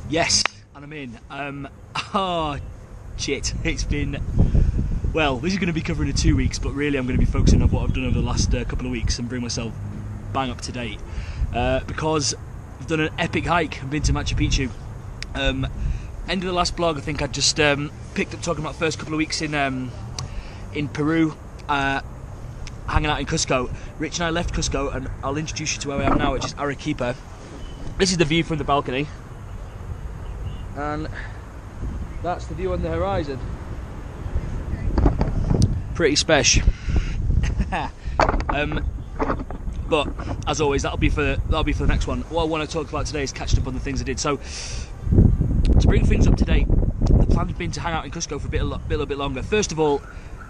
Yes, and I'm in. Oh, shit. It's been... Well, this is going to be covering in 2 weeks, but really I'm going to be focusing on what I've done over the last couple of weeks and bring myself bang up to date. Because I've done an epic hike. I've been to Machu Picchu. End of the last vlog, I think I just picked up talking about the first couple of weeks in Peru, hanging out in Cusco. Rich and I left Cusco, and I'll introduce you to where I am now, which is Arequipa. This is the view from the balcony, and that's the view on the horizon. Pretty special. But as always, that'll be for the next one. What I want to talk about today is catching up on the things I did. So to bring things up to date, the plan had been to hang out in Cusco for a little bit longer. First of all,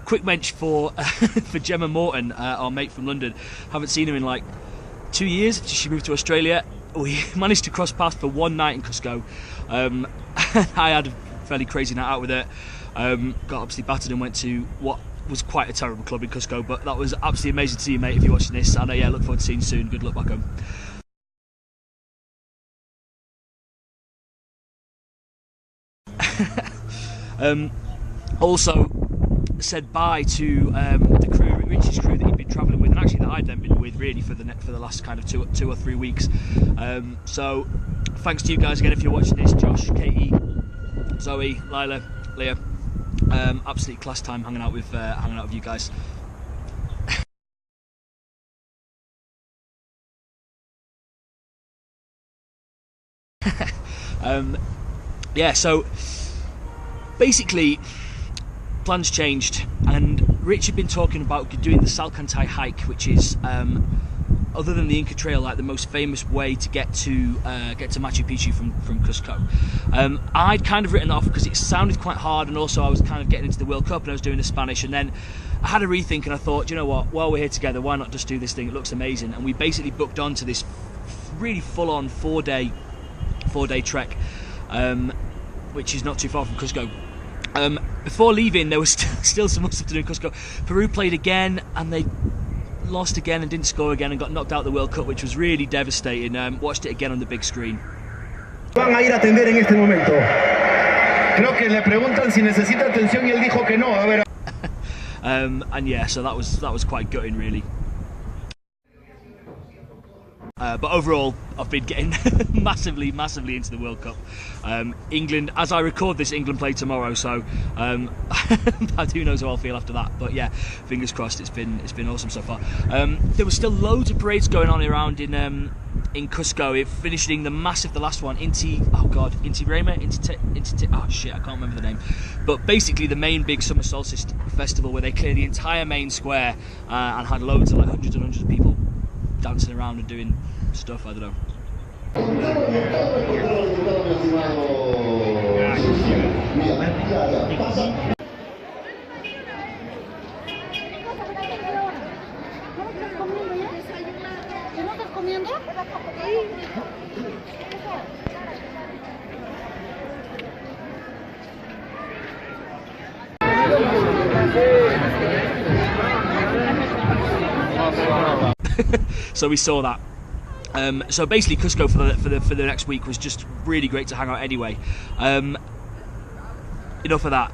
quick mention for for Gemma Morton, our mate from London. Haven't seen her in like 2 years. She moved to Australia. We managed to cross paths for one night in Cusco. I had a fairly crazy night out with her. Got obviously battered and went to what was quite a terrible club in Cusco, but that was absolutely amazing to see you, mate, if you're watching this. And yeah, look forward to seeing you soon. Good luck back home. Also said bye to the crew, Rich's crew that he'd been travelling with, and actually that I'd then been with really for the last kind of two or three weeks. So thanks to you guys again if you're watching this. Josh, Katie, Zoe, Lila, Leah. Absolutely class time hanging out with you guys. Yeah, so basically plans changed, and Rich had been talking about doing the Salkantay hike, which is other than the Inca Trail, like the most famous way to get to Machu Picchu from Cusco. I'd kind of written that off because it sounded quite hard, and also I was kind of getting into the World Cup and I was doing the Spanish, and then I had a rethink and I thought, you know what, while we're here together, why not just do this thing? It looks amazing. And we basically booked onto this really full-on four-day trek, which is not too far from Cusco. Before leaving, there was still some more stuff to do in Cusco. Peru played again, and they lost again and didn't score again and got knocked out of the World Cup, which was really devastating. Watched it again on the big screen. Van a ir a atender en este momento. Creo que le preguntan si necesita atención y él dijo que no. A ver. And yeah, so that was quite gutting, really. But overall, I've been getting massively into the World Cup. England, as I record this, England play tomorrow, so who knows how I'll feel after that. But yeah, fingers crossed. It's been awesome so far. There was still loads of parades going on around in Cusco. Finishing the last one, Inti Rayma, oh shit, I can't remember the name. But basically, the main big summer solstice festival where they cleared the entire main square and had loads of hundreds and hundreds of people dancing around and doing stuff, I don't know. So we saw that. So basically, Cusco for the next week was just really great to hang out anyway. Enough of that.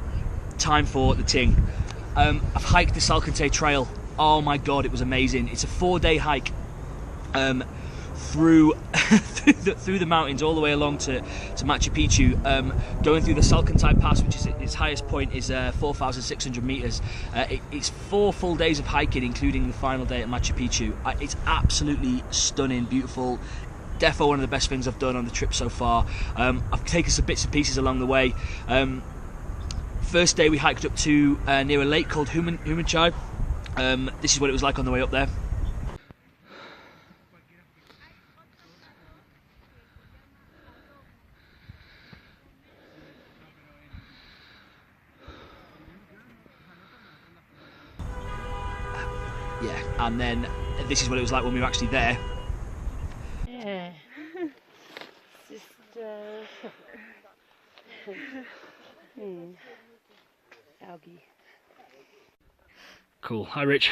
Time for the ting. I've hiked the Salkantay Trail. Oh my god, it was amazing. It's a 4-day hike through through the mountains all the way along to Machu Picchu, going through the Salkantay Pass, which is its highest point, is 4,600 meters. It's 4 full days of hiking, including the final day at Machu Picchu. It's absolutely stunning, beautiful. Defo one of the best things I've done on the trip so far. I've taken some bits and pieces along the way. First day we hiked up to near a lake called Humanchai. This is what it was like on the way up there. Yeah, and then this is what it was like when we were actually there. Yeah. Sister. Algae. Cool. Hi, Rich.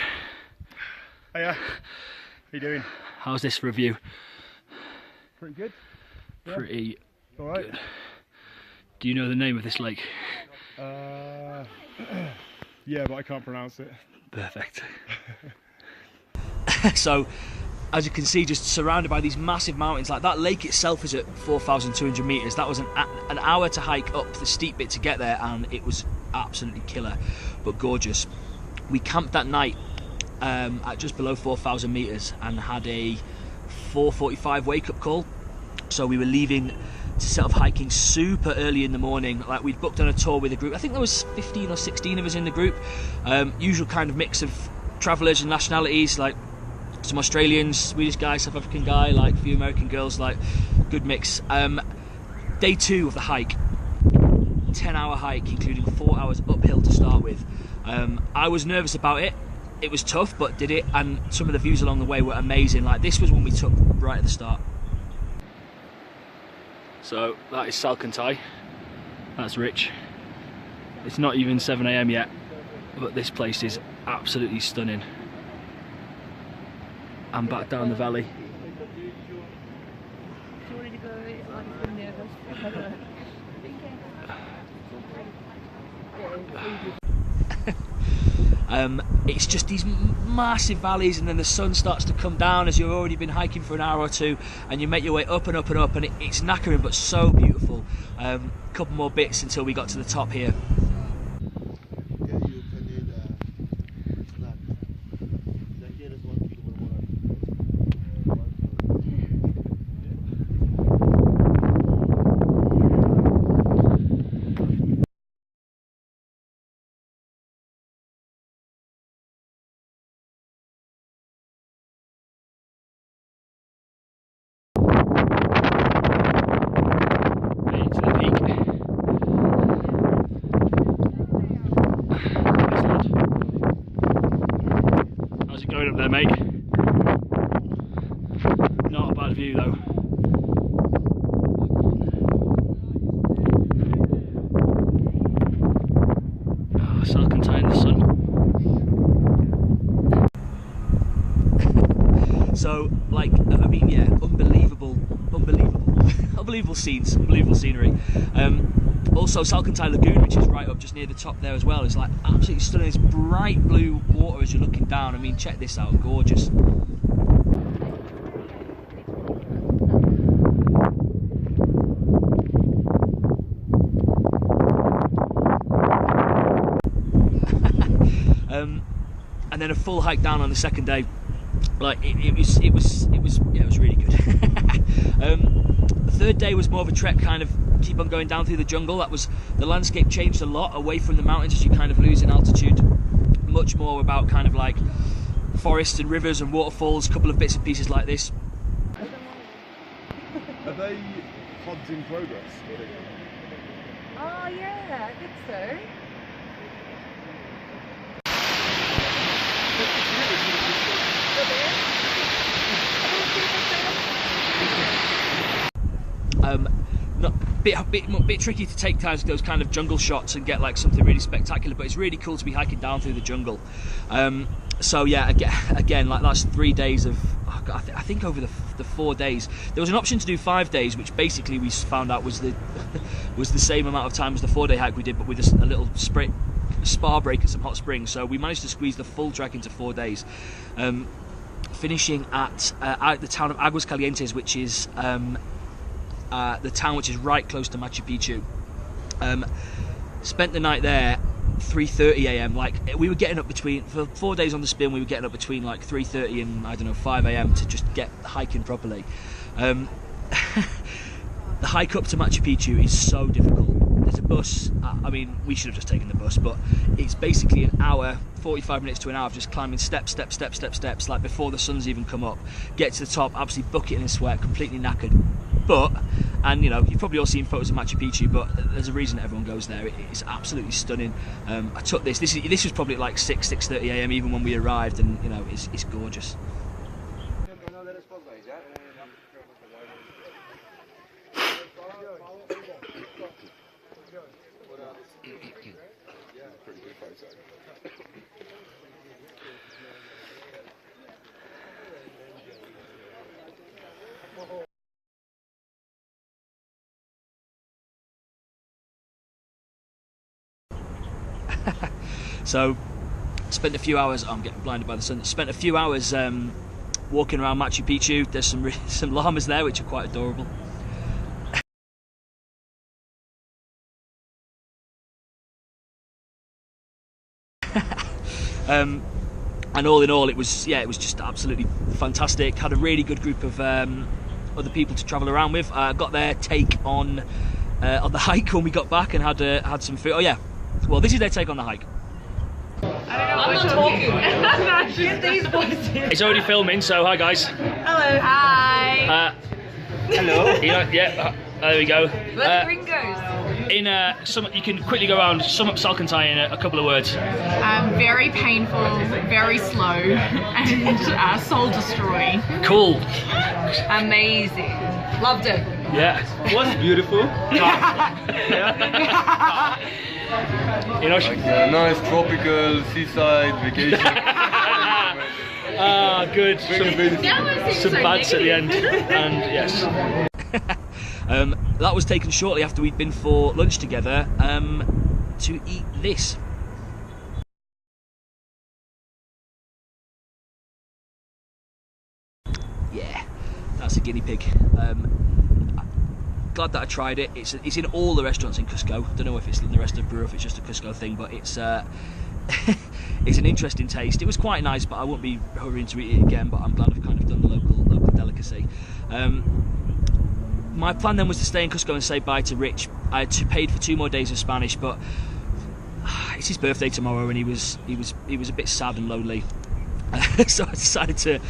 Hiya. How you doing? How's this review? Pretty good. Yeah. Pretty All right. good. Do you know the name of this lake? Yeah, but I can't pronounce it. Perfect. So, as you can see, just surrounded by these massive mountains, like that lake itself is at 4,200 meters. That was an hour to hike up the steep bit to get there, and it was absolutely killer, but gorgeous. We camped that night at just below 4,000 meters and had a 4:45 wake-up call. So we were leaving to set off hiking super early in the morning. Like, we'd booked on a tour with a group. I think there was 15 or 16 of us in the group. Usual kind of mix of travellers and nationalities, like some Australians, Swedish guy, South African guy, like a few American girls, like good mix. Day 2 of the hike, 10-hour hike, including 4 hours uphill to start with. I was nervous about it. It was tough, but did it, and some of the views along the way were amazing. Like, this was one we took right at the start. So that is Salkantay. That's Rich. It's not even 7 AM yet, but this place is absolutely stunning. And back down the valley. It's just these massive valleys, and then the sun starts to come down as you've already been hiking for an hour or two, and you make your way up and up and up, and it's knackering but so beautiful. A couple more bits until we got to the top here. How's it going up there, mate? Not a bad view though. Oh, Salkantay in the sun. So, like, I mean, yeah, unbelievable scenes, unbelievable scenery. Also, Salkantay Lagoon, which is right up just near the top there as well, is like absolutely stunning. It's bright blue water as you're looking down. I mean, check this out, gorgeous. And then a full hike down on the second day. Like, it was really good. The third day was more of a trek, kind of keep on going down through the jungle. The landscape changed a lot away from the mountains as you kind of lose in altitude. Much more about kind of like forests and rivers and waterfalls, a couple of bits and pieces like this. Are they pods in progress? Oh yeah, I think so. Bit tricky to take those kind of jungle shots and get like something really spectacular, but it's really cool to be hiking down through the jungle. So yeah, again, like, that's 3 days of, oh God, I think over the 4 days there was an option to do 5 days, which basically we found out was the same amount of time as the 4-day hike we did, but with a little spa break at some hot springs. So we managed to squeeze the full trek into 4 days, finishing at the town of Aguas Calientes, which is the town which is right close to Machu Picchu. Spent the night there, 3:30 AM. Like, we were getting up between, for 4 days on the spin, we were getting up between like 3:30 and, I don't know, 5 AM to just get hiking properly. The hike up to Machu Picchu is so difficult. There's a bus, I mean, we should have just taken the bus, but it's basically an hour, 45 minutes to an hour of just climbing steps, like before the sun's even come up. Get to the top, absolutely bucketing in sweat, completely knackered. But, and you know, you've probably all seen photos of Machu Picchu, but there's a reason everyone goes there. It's absolutely stunning. I took this was probably like 6:30 AM even when we arrived, and you know, it's gorgeous. So spent a few hours. Oh, I'm getting blinded by the sun. Spent a few hours walking around Machu Picchu. There's some llamas there, which are quite adorable. And all in all, it was just absolutely fantastic. Had a really good group of other people to travel around with. Got their take on the hike when we got back, and had some food. Oh yeah, well, this is their take on the hike. I'm not talking. Get these boys here. It's already filming, so hi guys. Hello. Hi. Hello. Yeah. There we go. Where the gringos? You can quickly go around, sum up Salkantay in a couple of words. Very painful, very slow, and soul destroying. Cool. Amazing. Loved it. Yeah. Was beautiful. You know, like a nice tropical seaside vacation. Good. Some so bads at the end, and yes. That was taken shortly after we'd been for lunch together to eat this. Yeah, that's a guinea pig. Glad that I tried it. It's in all the restaurants in Cusco. Don't know if it's in the rest of Peru, if it's just a Cusco thing, but it's it's an interesting taste. It was quite nice, but I won't be hurrying to eat it again. But I'm glad I've kind of done the local delicacy. My plan then was to stay in Cusco and say bye to Rich. I had paid for 2 more days of Spanish, but it's his birthday tomorrow, and he was a bit sad and lonely. So I decided to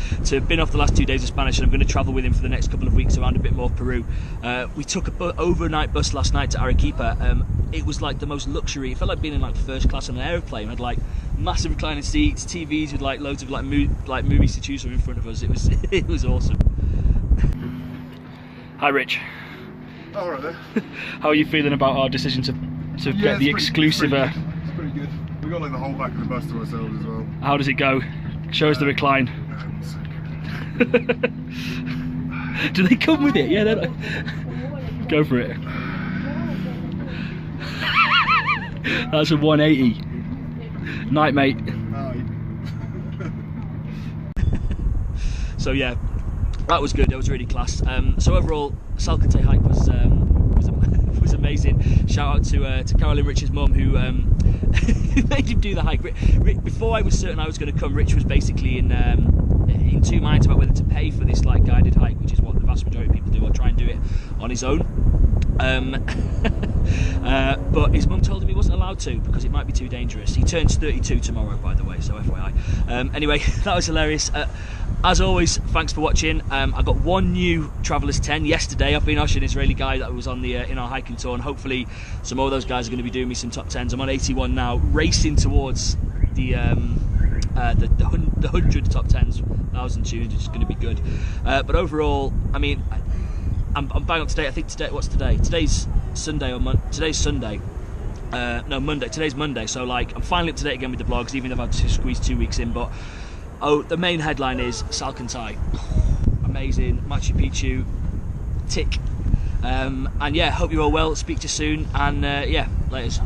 bin off the last 2 days of Spanish, and I'm going to travel with him for the next couple of weeks around a bit more of Peru. We took an overnight bus last night to Arequipa. It was like the most luxury. It felt like being in like first class on an aeroplane. We had like massive reclining seats, TVs with like loads of like movies to choose from in front of us. It was awesome. Hi Rich. All right there. How are you feeling about our decision to get the exclusive? It's pretty good. We got like the whole back of the bus to ourselves as well. How does it go? Show us the recline. Do they come with it? Yeah, they're not... Go for it. That's a 180. Night, mate. So yeah, that was good. That was really class. So overall, Salkantay hike was amazing. Shout out to Carolyn, Rich's mum, who made him do the hike. Before I was certain I was going to come, Rich was basically in 2 minds about whether to pay for this like guided hike, which is what the vast majority of people do, or try and do it on his own. But his mum told him he wasn't allowed to because it might be too dangerous. He turns 32 tomorrow, by the way, so FYI. Anyway, that was hilarious. As always, thanks for watching. I got 1 new Traveller's 10 yesterday. I've been ushering an Israeli guy that was on the in our hiking tour, and hopefully some more of those guys are going to be doing me some top 10s. I'm on 81 now, racing towards the 100 top 10s, 1,000 tunes, which is going to be good. But overall, I mean, I'm bang up to date. I think today, what's today? Today's Sunday or Today's Sunday. No, Monday. Today's Monday. So like, I'm finally up to date again with the vlogs, even if I've had to squeeze 2 weeks in. But the main headline is Salkantay. Amazing. Machu Picchu. Tick. And yeah, hope you're all well. Speak to you soon. And yeah, laters.